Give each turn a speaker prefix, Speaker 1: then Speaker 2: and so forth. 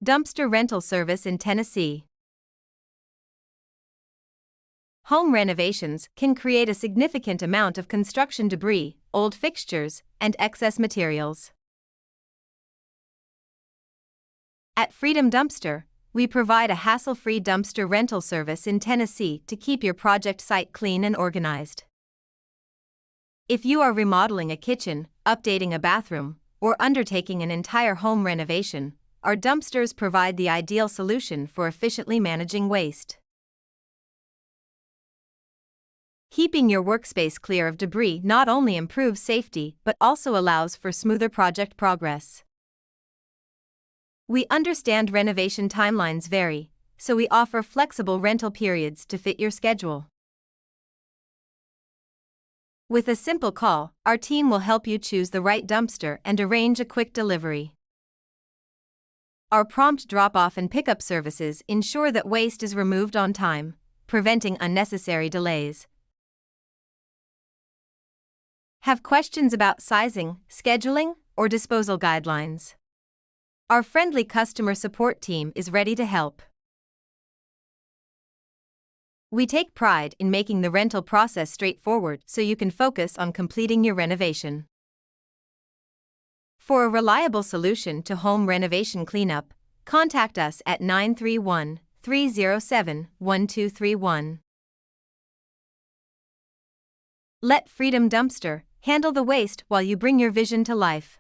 Speaker 1: Dumpster rental service in Tennessee. Home renovations can create a significant amount of construction debris, old fixtures, and excess materials. At Freedom Dumpster, we provide a hassle-free dumpster rental service in Tennessee to keep your project site clean and organized. If you are remodeling a kitchen, updating a bathroom, or undertaking an entire home renovation, our dumpsters provide the ideal solution for efficiently managing waste. Keeping your workspace clear of debris not only improves safety but also allows for smoother project progress. We understand renovation timelines vary, so we offer flexible rental periods to fit your schedule. With a simple call, our team will help you choose the right dumpster and arrange a quick delivery. Our prompt drop-off and pickup services ensure that waste is removed on time, preventing unnecessary delays. Have questions about sizing, scheduling, or disposal guidelines? Our friendly customer support team is ready to help. We take pride in making the rental process straightforward so you can focus on completing your renovation. For a reliable solution to home renovation cleanup, contact us at 931-307-1231. Let Freedom Dumpster handle the waste while you bring your vision to life.